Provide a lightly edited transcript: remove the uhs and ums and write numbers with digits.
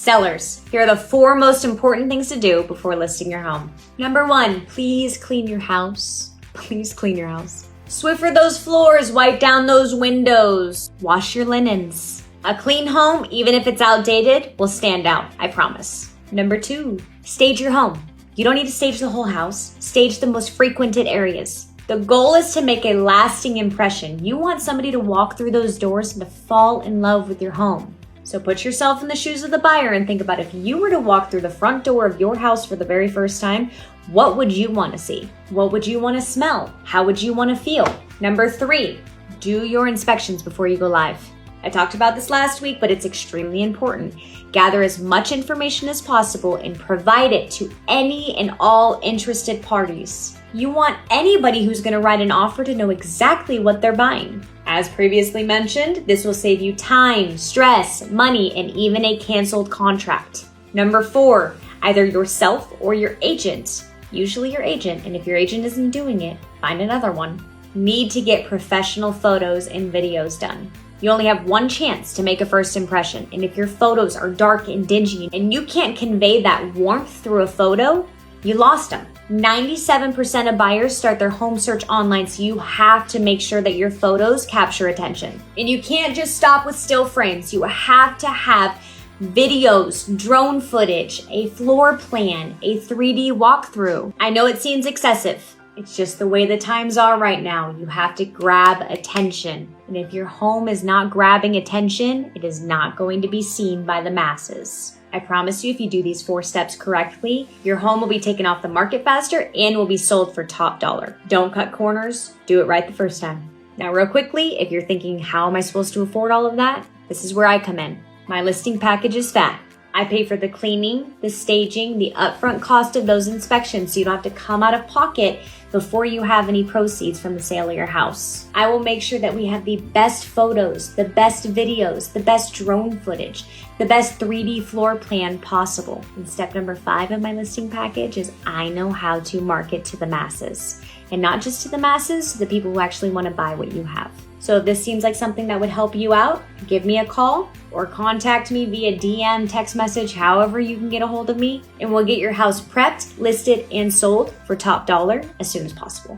Sellers, here are the 4 most important things to do before listing your home. Number 1, please clean your house. Please clean your house. Swiffer those floors, wipe down those windows, wash your linens. A clean home, even if it's outdated, will stand out, I promise. Number 2, stage your home. You don't need to stage the whole house. Stage the most frequented areas. The goal is to make a lasting impression. You want somebody to walk through those doors and to fall in love with your home. So put yourself in the shoes of the buyer and think about if you were to walk through the front door of your house for the very first time, what would you want to see? What would you want to smell? How would you want to feel? Number 3, do your inspections before you go live. I talked about this last week, but it's extremely important. Gather as much information as possible and provide it to any and all interested parties. You want anybody who's going to write an offer to know exactly what they're buying. As previously mentioned, this will save you time, stress, money, and even a canceled contract. Number 4, either yourself or your agent, usually your agent, and if your agent isn't doing it, find another one, need to get professional photos and videos done. You only have one chance to make a first impression, and if your photos are dark and dingy and you can't convey that warmth through a photo, you lost them. 97% of buyers start their home search online, so you have to make sure that your photos capture attention. And you can't just stop with still frames. You have to have videos, drone footage, a floor plan, a 3D walkthrough. I know it seems excessive. It's just the way the times are right now. You have to grab attention. And if your home is not grabbing attention, it is not going to be seen by the masses. I promise you, if you do these 4 steps correctly, your home will be taken off the market faster and will be sold for top dollar. Don't cut corners. Do it right the first time. Now, real quickly, if you're thinking, how am I supposed to afford all of that? This is where I come in. My listing package is fat. I pay for the cleaning, the staging, the upfront cost of those inspections, so you don't have to come out of pocket before you have any proceeds from the sale of your house. I will make sure that we have the best photos, the best videos, the best drone footage, the best 3D floor plan possible. And step number 5 of my listing package is I know how to market to the masses. And not just to the masses, to the people who actually want to buy what you have. So if this seems like something that would help you out, give me a call or contact me via DM, text message, however you can get a hold of me, and we'll get your house prepped, listed, and sold for top dollar as soon as possible.